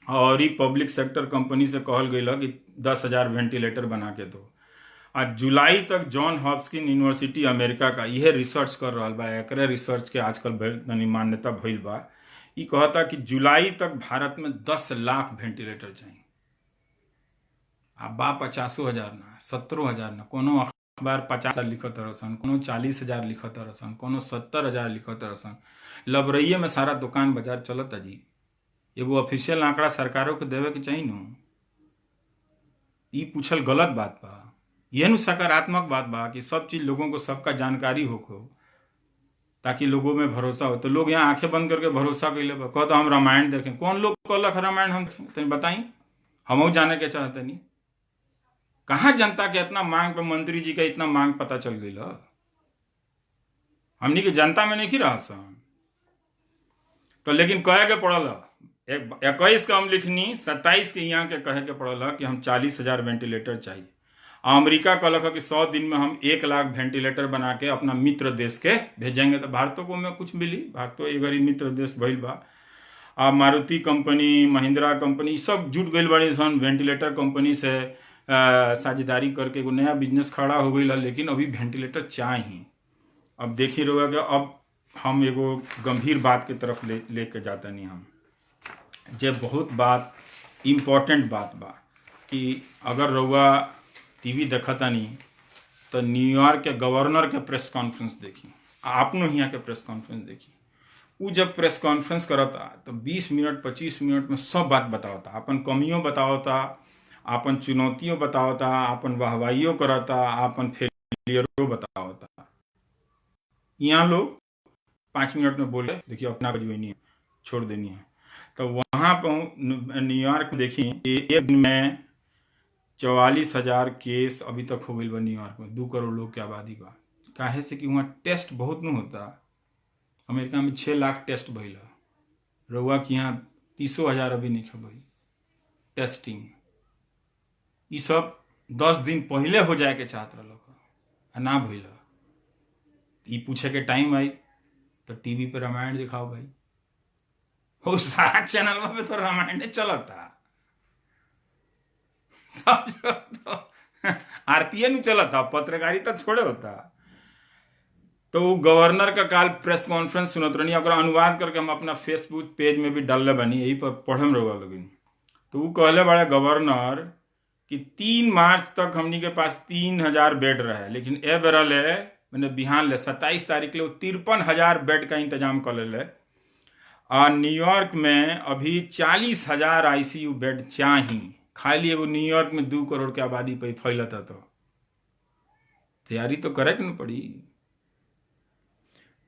और ही पब्लिक सेक्टर कंपनी से कहल गई कि 10,000 वेंटिलेटर बना के दो। आज जुलाई तक जॉन हॉपकिंस यूनिवर्सिटी अमेरिका का यह रिसर्च कर रहा बा, एकरे रिसर्च के आजकल मान्यता भइल बा। ई कहता कि जुलाई तक भारत में 10 लाख वेंटिलेटर चाहिए। अब बा 50,000 ना 17,000 ना, कोनो अखबार 50,000 लिखत रहसन, कोनो 40,000 लिखत रहसन, कोनो 70,000 लिखत रहसन। लबरइये में सारा दुकान बाजार चलता जी। एगो ऑफिशियल आंकड़ा सरकारों को देवे के चाहिए नु। ई पूछल गलत बात बा, यह नु सकारात्मक बात बा कि सब चीज लोगों को सबका जानकारी होको, ताकि लोगों में भरोसा हो। तो लोग यहाँ आंखें बंद करके भरोसा कैले बा, कहता हम रामायण देखें। कौन लोग कहलक रामायण हम देखें, तनी बताई, हम जाने के चाहते नहीं। कहाँ जनता के इतना मांग पे मंत्री जी का इतना मांग पता चल गई। हमनी के जनता में नहीं रहा सन, तो लेकिन कहे के पड़ल 21 का हम लिखनी, 27 के यहाँ के कहे के पड़ल कि हम 40,000 वेंटिलेटर चाहिए। अमेरिका कहलक कि 100 दिन में हम 1 लाख वेंटिलेटर बना के अपना मित्र देश के भेजेंगे। तो भारतों को में कुछ मिली, भारत एक गरीब मित्र देश भइल बा। आ मारुति कंपनी, महिंद्रा कंपनी सब जुट गई बड़ी सन वेंटिलेटर कंपनी से साझेदारी करके एगो नया बिजनेस खड़ा हो गई। लेकिन अभी वेंटिलेटर चाहिए। अब देखी रहोगा कि अब हम एगो गंभीर बात की तरफ लेके जाता नहीं हम, जे बहुत बात इम्पोर्टेंट बात बा कि अगर रउआ टीवी देखता नहीं तो न्यूयॉर्क के गवर्नर के प्रेस कॉन्फ्रेंस देखी, आपनो यहाँ के प्रेस कॉन्फ्रेंस देखी। वो जब प्रेस कॉन्फ्रेंस करता तो 20 मिनट 25 मिनट में सब बात बतावता, अपन कमियों बतावता, अपन चुनौतियों बतावता, अपन वाहवाइयों करता, अपन फेलियरों बतावता। यहाँ लोग 5 मिनट में बोले देखिए अपना बजवनी है, छोड़ देनी है। तो वहाँ पर न्यूयॉर्क में देखी एक दिन में 44,000 केस अभी तक हो गई बा न्यूयॉर्क में। 2 करोड़ लोग की आबादी बा। काहे से कि वहाँ टेस्ट बहुत न होता। अमेरिका में 6 लाख टेस्ट भइल, रउआ कि यहाँ 30,000 अभी नहीं भई टेस्टिंग। ये सब 10 दिन पहले हो जाए के चाहत रहलक आ ना भइल। ई पूछे के टाइम आई तो टीवी पे रामायण दिखाओ भाई, हो सारा चैनल पे तो रामायण चलता, सब तो आरती नु चलता, पत्रकारिता थोड़े होता। तो वो गवर्नर का काल प्रेस कॉन्फ्रेंस सुनत रहनी, अगर अनुवाद करके हम अपना फेसबुक पेज में भी डालले बनी, यही पर पढ़म रहुआ लोगिन। तो वो कहले बड़े गवर्नर कि 3 मार्च तक हमनी के पास 3000 बेड रहे, लेकिन ए बेरा ले मैंने बिहान ले 27 तारीख ले 53,000 बेड का इंतजाम कर ले। और न्यूयॉर्क में अभी 40,000 आईसीयू बेड चाहिए, खाली एगो न्यूयॉर्क में 2 करोड़ के आबादी पे फैलता, तो तैयारी तो करे के न पड़ी।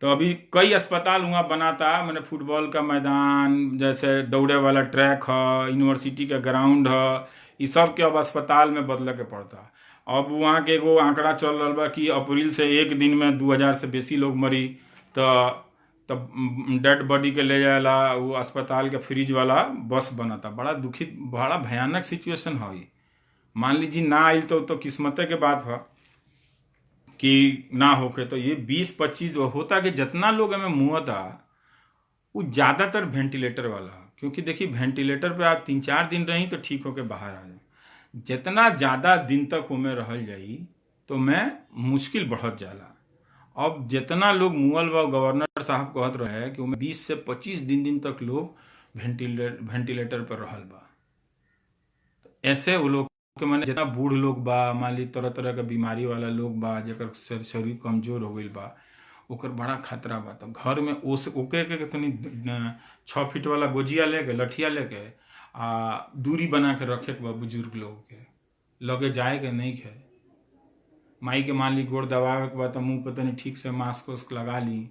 तो अभी कई अस्पताल वहाँ बनाता, मैंने फुटबॉल का मैदान, जैसे दौड़े वाला ट्रैक है, यूनिवर्सिटी का ग्राउंड है, ये सब के अब अस्पताल में बदले के पड़ता। अब वहाँ के एगो आंकड़ा चल रहा बा कि अप्रैल से एक दिन में 2000 से बेसी लोग मरी, तो तब डेड बॉडी के ले जाएला वो अस्पताल के फ्रिज वाला बस बनता। बड़ा दुखित, बड़ा भयानक सिचुएशन है ये। मान लीजिए ना आइल तो किस्मते के बात है कि ना होके। तो ये 20-25 होता कि जितना लोग हमें मुँहता वो ज़्यादातर वेंटिलेटर वाला, क्योंकि देखिए वेंटिलेटर पे आप 3-4 दिन रही तो ठीक होके बाहर आ जाए, जितना ज़्यादा दिन तक उमें रहल जाई तो मैं मुश्किल बढ़त जाला। अब जितना लोग मुअल बा, गवर्नर साहब कहत रहे कि उमें 20 से 25 दिन तक लोग वेंटिलेटर पर रहल बा। तो ऐसे वो लोग के माने जितना बूढ़ लोग बा, मान ली तरह तरह के बीमारी वाला लोग बा, जेकर शरीर कमजोर हो गई बा, ओकर बड़ा खतरा बा। तो घर में ओके के तनी 6 फीट वाला गोजिया लेके, लठिया लेके आ दूरी बना के रखे के बा। बुजुर्ग लोग के लगे जाए के नहीं खे। माई के मान ली गोड़ दबावे के बाद तो मुँह पर तनी ठीक से मास्क उस्क लगा ली,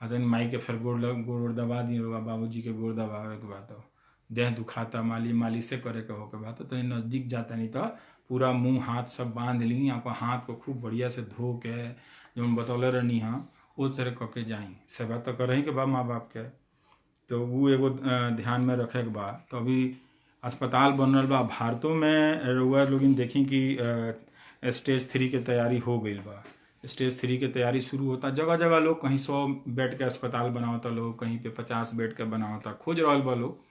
आ तनी माई के फिर गोड़ दबा दी होगा। बाबूजी के गोड़ दबावे के बाद तो देह दुखाता, मालिशे करे के होके बाद तो तनी नज़दीक जाता, नहीं तो पूरा मुंह हाथ सब बांध ली, आपको हाथ को खूब बढ़िया से धो के जो बतौले रहनी हाँ उस तरह कऽ के जाई। सेवा तो करही के बा माँ बाप के, तो वो एगो ध्यान में रखे के बा। तो अभी अस्पताल बन रहा बा भारतों में, रउआ लोगिन देखी कि स्टेज 3 के तैयारी हो गई बा। स्टेज 3 के तैयारी शुरू होता, जगह जगह लोग कहीं 100 बेड के अस्पताल बनावता, लोग कहीं पे 50 बेड के बनावता, खोज रहा बा लोग।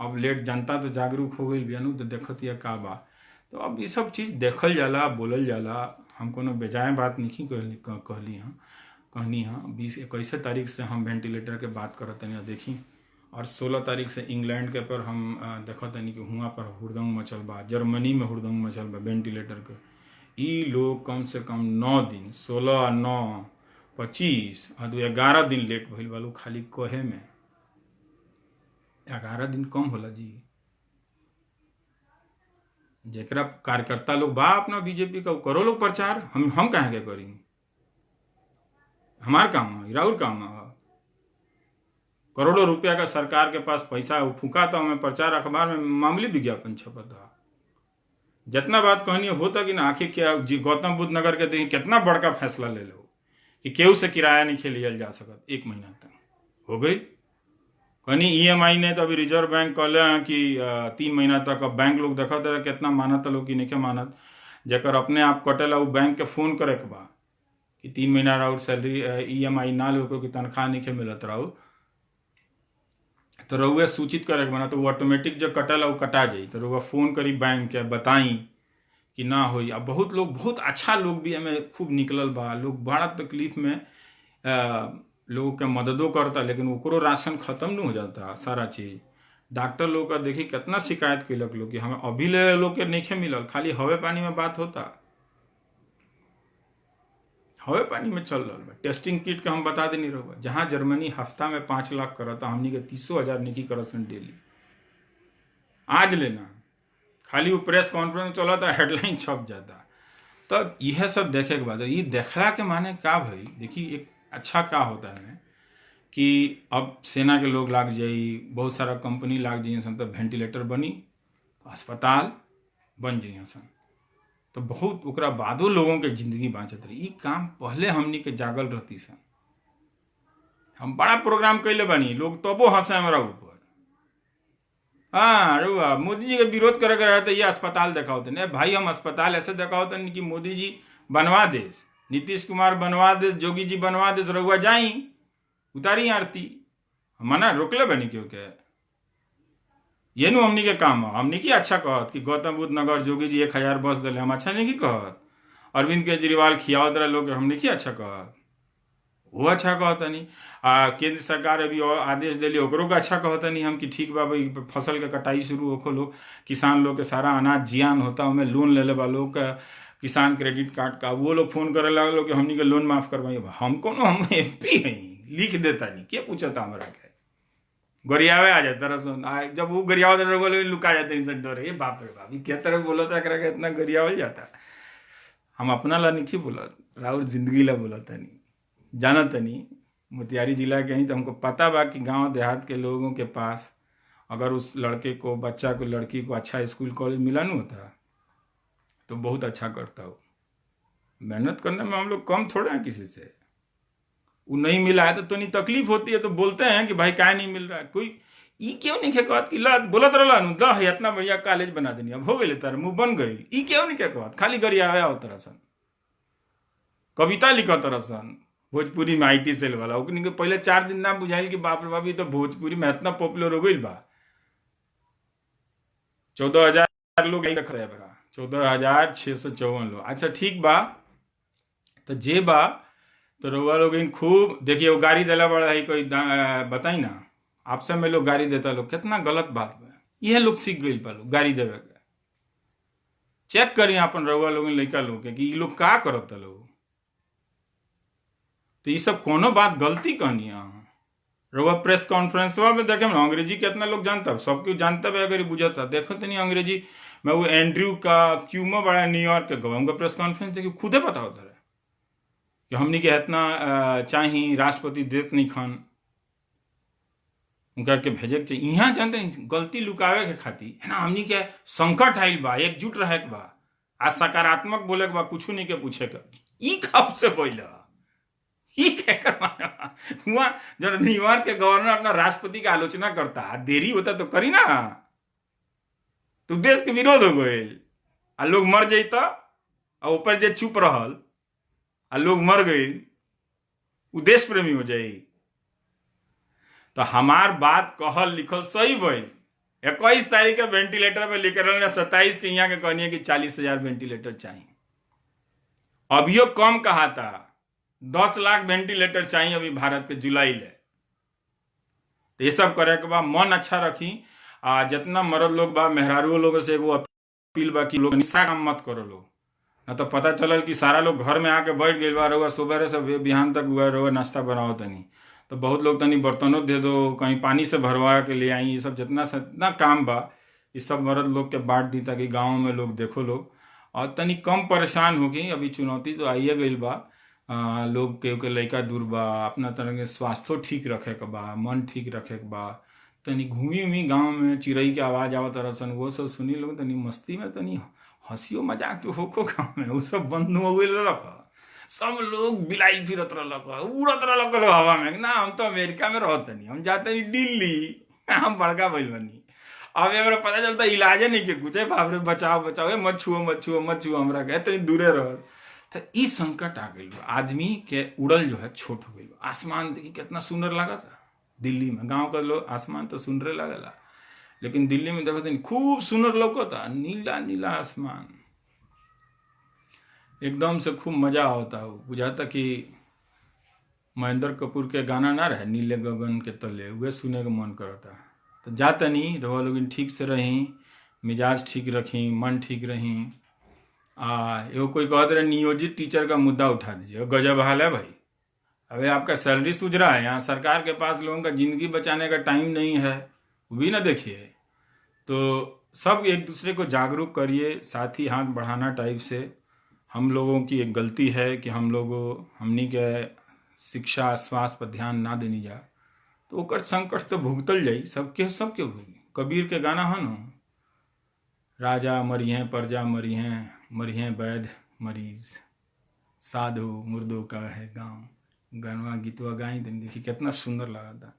अब लेट जनता तो जागरूक हो गई बिया नु, तो देखत या का बा। तो अब ये सब चीज़ देखल जाला, बोलल जाला। हम कोनो बेजाय बात नहीं कहनी हाँ। 21 तारीख से हम वेंटिलेटर के बात करत नहीं देखी, और 16 तारीख से इंग्लैंड के पर हम देखत नहीं कि हुआ पर हुड़दंग मचल बा, जर्मनी में हुड़दंग मचल बा वेंटिलेटर के। ई लोग कम से कम 9 दिन, 16, 9, 25 और 11 दिन लेट भइल बा लोग खाली कहे में। 11 दिन कम होला जी। जेकरा कार्यकर्ता लोग बा अपना बीजेपी का, करो लोग प्रचार, हम कहाँ के करी? हमार काम है, राउर काम है। करोड़ों रुपया का सरकार के पास पैसा फूका, तो हमें प्रचार अखबार में मामूली विज्ञापन छपता। जितना बात कहनी होता कि ना, आखिर क्या गौतम बुद्ध नगर के देखिए कितना बड़का फैसला ले लो कि केहू से किराया नहीं खेलियल जा सकत 1 महीना तक, हो गई। कहीं EMI ने तो अभी रिजर्व बैंक कहले हैं कि 3 महीना तक। अब बैंक लोग देखा रहे कितना मानत लोग कि नहीं मानत, जकर अपने आप कटेला वो बैंक के फोन करे के बा कि 3 महीना राउर सैलरी EMI ना लो कि तनख्वाह नहीं मिलत राउ, तो रउए सूचित करे के बना। तो वो ऑटोमेटिक जो कटेला वो कटा जाई, तो रउआ फोन करी बैंक के, बताई कि ना होई। अब बहुत लोग, बहुत अच्छा लोग भी हमें खूब निकलल बा, लोग बड़ा तकलीफ में लोगों के मददों करता, लेकिन ओकरो राशन खत्म नहीं हो जाता सारा चीज। डॉक्टर लोग का देखी कितना शिकायत कैलक लोग कि हमें अभी ले लोग के नहीं मिलल, खाली हवे पानी में बात होता। हवे पानी में चल रहा बा। टेस्टिंग किट के हम बता देनी रहुआ, जहां जर्मनी हफ्ता में 5 लाख करता, हमनी के 30,000 निकी करसन डेली। आज लेना खाली वो प्रेस कॉन्फ्रेंस चला था, हेडलाइन छप जाता। तो यह सब देखे के बाद, ये देखला के माने का भाई देखिए एक अच्छा का होता है कि अब सेना के लोग लाग जाई, बहुत सारा कंपनी लाग जाइए सन, तो वेंटिलेटर बनी, अस्पताल बन जाइए सन, तो बहुत ओकरा बादो लोगों के जिंदगी बाँचत रही। ई काम पहले हमनी के जागल रहती सन। हम बड़ा प्रोग्राम कैले बनी, लोग तबो हंसे हमारा ऊपर। हाँ रुआ मोदी जी के विरोध करे के रहे तो ये अस्पताल देखाओ थे भाई, हम अस्पताल ऐसे देखाओ थे कि मोदी जी बनवा देस, नीतीश कुमार बनवा देस, जोगी जी बनवा देस, रहुआ जाई उतारी आरती, मना रोकले बनी क्यों के ये नु हमनी के काम है। हमनी की अच्छा कहत कि गौतम बुद्ध नगर जोगी जी 1000 बस दिले, हम अच्छा नहीं की कहत। अरविंद केजरीवाल खियावत रहे लोग, हमनी की अच्छा कहत, वो अच्छा कहतनी। केंद्र सरकार अभी और आदेश दिली ओकरो के अच्छा कहतनी हम कि ठीक बा भाई फसल के कटाई शुरू होखो लोग, किसान लोग के सारा अनाज जियान होता, हमें लोन ले ले बा लोग का, किसान क्रेडिट कार्ड का, वो लोग फोन करे लगे कि हमनी के लोन माफ करवाइए। हम कोनो हम एमपी हैं, लिख देता नहीं, के पूछता हमरा के, गरियावे आ जाता रसन, जब वो गरियावे रहे लुका जाते नहीं डर, ये बाप रे बाप क्या तरह बोला था करा इतना गरियावल जाता। हम अपना ला नहीं बोलत, राउर जिंदगी ला बोलता नहीं, जाना तनी मोतिहारी जिला के ही तो हमको पता बा कि गांव देहात के लोगों के पास अगर उस लड़के को, बच्चा को, लड़की को अच्छा स्कूल कॉलेज मिला नहीं होता तो बहुत अच्छा करता हो। मेहनत करने में हम लोग कम थोड़े हैं किसी से, वो नहीं मिला है तो नहीं तकलीफ होती है तो बोलते हैं कि भाई क्या नहीं मिल रहा है। कोई ई क्यों नहीं कहत कि ला बोलत रहा नु द इतना बढ़िया कॉलेज बना देनी, अब हो गई तार मुंह बन गई, ई क्यों नहीं कहत, खाली गरिया आया होता रसन, कविता लिखत रसन भोजपुरी में IT सेल वाला, ओकनी के पहले 4 दिन ना बुझाइल कि बाप रे बाप ये तो भोजपुरी में इतना पॉपुलर हो गई बा। 14,000 लोग देख रहे बरा, 14,654 लोग। अच्छा ठीक बा, तो जे बा तो रउआ लोग खूब देखिए, वो गाड़ी दिला बड़ा है कोई बताई ना, आपसे में लोग गाड़ी देता लोग, कितना गलत बात बा। यह लोग सीख गई पा लोग गाड़ी देवे के। चेक करी अपन रउआ लोग लड़का लोग के कि ये लोग का करता लोग, तो ये सब कोनो बात गलती कहनी है। रउआ प्रेस कॉन्फ्रेंस में देखे ना अंग्रेजी कितना लोग जानता, सब क्यों जानता है अगर बुझता, देखो तो नहीं अंग्रेजी में। वो एंड्रयू का क्यूमो बड़ा न्यूयॉर्क के गवा, उनका प्रेस कॉन्फ्रेंस देखिए खुदे पता होता है कि हमनी के इतना चाहिए राष्ट्रपति देत नहीं खान, उनका के भेजे के चाहिए। यहाँ जानते नहीं गलती लुकावे के खातिर है ना, हमनी के संकट आइल बा, एकजुट रहे के बा, आज सकारात्मक बोले के बा, कुछ नहीं के पूछे के। ई कब से बोला हुआ जब न्यूयॉर्क के गवर्नर अपना राष्ट्रपति की आलोचना करता, देरी होता तो करी ना, तो देश के विरोध हो गए आ लोग मर जाता, और ऊपर जे चुप रहल आ लोग मर गए, वो देश प्रेमी हो जाए। तो हमार बात कहल लिखल सही भइल। 21 तारीख के वेंटिलेटर पे लिखे रहे, 27 के यहाँ के कहनी कि 40,000 वेंटिलेटर चाहिए। अभियो कम कहा था, 10 लाख वेंटिलेटर चाहिए अभी भारत के जुलाई ले। तो ये सब करे के बाद मन अच्छा रखी, जितना मर्द लोग बा मेहरारू लोग से वो अपील बा कि लोग निशा काम मत करो लोग, ना तो पता चलल कि सारा लोग घर में आके बैठ गए बा, रहुआ सुबह से बिहान तक हुआ रहुआ नाश्ता बनाओ तनी, तो बहुत लोग तनी बर्तनों दे दो, कहीं पानी से भरवा के ले आई, ये सब जितना काम बा ये सब मर्द लोग के बांट दी ताकि गाँव में लोग देखो लोग और तनी कम परेशान होगी। अभी चुनौती तो आइए गई बा, लोग के लड़का दूर बा, अपना तरह के स्वास्थ्य ठीक रखे के बा, मन ठीक रखे के बा, तनी घूमी उमी गाँव में चिड़ई के आवाज आवत रसन, वो सब सुनी लोग तनी मस्ती में, तनी हंसियो मजाक तो होको गाँव में, वो सब बंद हो गई रख, सब लोग बिलाई फिरत रख, उड़त रख हवा में ना। हम तो अमेरिका में रहते नहीं, हम जाते नहीं दिल्ली, हम बड़का भइल बनी। अब हमारा पता चलता इलाजे नहीं के कुछ है, बाप रे बचाओ बचाओ, मत छुओ मत छुओ मत छुओ, हमरा के तनी दूरे रहो। तो ई संकट आ गई, आदमी के उड़ल जो है छोट हो गई। आसमान देखिए कितना सुंदर लगा था दिल्ली में, गांव का लोग आसमान तो सुंदर लगेला, लेकिन दिल्ली में देखो तो खूब सुंदर लौकता, नीला नीला आसमान, एकदम से खूब मजा होता हो। बुझाता कि महेंद्र कपूर के गाना ना रहे नीले गगन के तले, वे सुने का मन करता। तो जाता नहीं रहो लोग ठीक से रही, मिजाज ठीक रखी, मन ठीक रही। एगो कोई कहते रहे नियोजित टीचर का मुद्दा उठा दीजिए, गजब हाल है भाई। अबे आपका सैलरी सूझ रहा है, यहाँ सरकार के पास लोगों का जिंदगी बचाने का टाइम नहीं है, वो भी ना देखिए। तो सब एक दूसरे को जागरूक करिए, साथ ही हाथ बढ़ाना टाइप से। हम लोगों की एक गलती है कि हमनी के शिक्षा स्वास्थ्य पर ध्यान ना देनी जा, तो ओकर संकट तो भुगतल जाई, सबके भुगी। कबीर के गाना है ना, राजा मरी हैं प्रजा मरी हैं वैद्य मरीज, साधु मुर्दों का है गाँव, गनवा गीतवा गाई देखिए कितना सुंदर लगा था।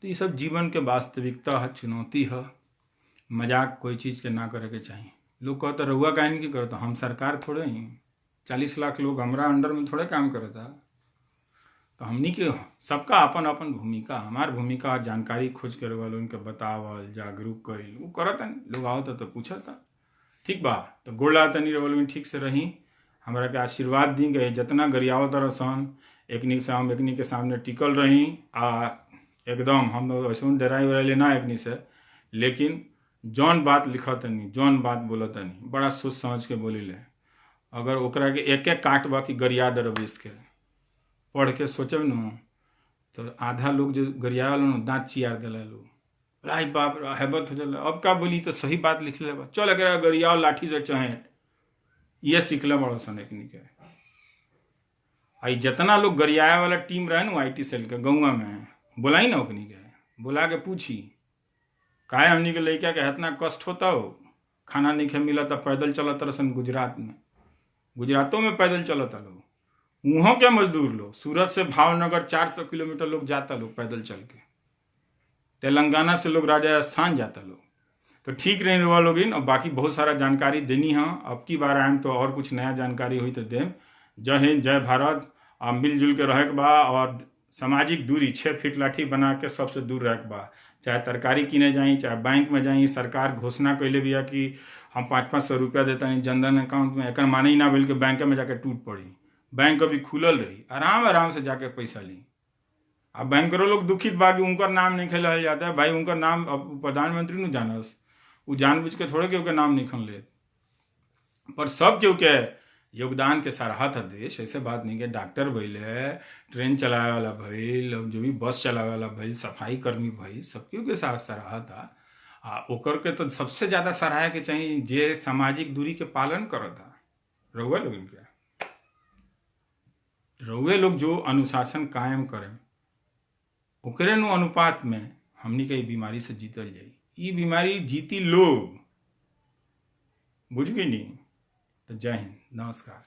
तो ये सब जीवन के वास्तविकता है, चुनौती है। मजाक कोई चीज़ के ना करे के चाहिए। लोग कहते रहुआ काहे नहीं करता, हम सरकार थोड़े ही 40 लाख लोग हमारा अंडर में थोड़े काम करता। तो हमनी के सबका अपन अपन भूमिका, हमार भूमिका जानकारी खोज करे वाले उनके बतावल, जागरूक कइल, वो करता नहीं। लोग आओ तो पूछता, ठीक बा। तो गोला तनी रवल में ठीक से रही, हमारा के आशीर्वाद दी गए। जितना गरियावत रसन एकनी से हम एकनी के सामने टिकल रही आ एकदम हम ऐसे डराई उराई ना एकनी से, लेकिन जौन बात लिखतनी जौन बात बोलतनी बड़ा सोच समझ के बोली ले। अगर ओकरा के एक एक काट बा कि गरिया दरवेश के पढ़ के सोचब न, तो आधा लोग जो गरिया वाला दांत चियार दिला लोग, राय बाप हैबत हो जाला। अब का बोली तो सही बात लिख ले बा, चल अगर गरिया लाठी से चाहे ये सीखले बड़ो सन एकनी के। आई जितना लोग गरियाया वाला टीम रहे ना IT सेल के गौवा में, बोलाई ना ओकनी के, बुला के पूछी काहे हमनी के लड़का के इतना कष्ट होता हो, खाना नहीं खे मिला तो पैदल चलत रसन। गुजरातों में पैदल चलता लोग, वहाँ के मजदूर लोग सूरत से भावनगर 400 किलोमीटर लोग जाता लोग पैदल चल के, तेलंगाना से लोग राजस्थान जाता लोग। तो ठीक रही हुआ लोग इन, और बाकी बहुत सारा जानकारी देनी है। अब की बार आएम तो और कुछ नया जानकारी हुई तो देम। जय हिंद, जय भारत। मिलजुल के रहे के बा, और सामाजिक दूरी 6 फीट लाठी बना के सबसे दूर रहे के बा। चाहे तरकारी किने जाई, चाहे बैंक में जाई, सरकार घोषणा कैले बिया कि हम 500 रुपया देता नहीं जनधन अकाउंट में। एक माने ही ना भेल के बैंक में जाके टूट पड़ी। बैंक अभी खुलल रही, आराम से जाके पैसा ली। अब बैंकरों लोग दुखित बा कि उनका नाम नहीं खेल जाता है। भाई उनका नाम अब प्रधानमंत्री ने जानस, वो जानबूझ के थोड़े के नाम नहीं खन ले, पर सब केहू के योगदान के सराहत है देश। ऐसे बात नहीं कि डॉक्टर भइल है, ट्रेन चलावे वाला भइल, जो भी बस चलावे वाला भइल, सफाई कर्मी भइल, सब केहू के साथ सराहत है। ओकर के तो सबसे ज्यादा सराहे के चाहिए जे सामाजिक दूरी के पालन करता। रउआ लोग इनके रउए लोग जो अनुशासन कायम करें, ओकरे नु अनुपात में हमनी के बीमारी से जीतल जाई। ये बीमारी जीती लोग, बुझ गई नहीं। तो जय हिंद, नमस्कार।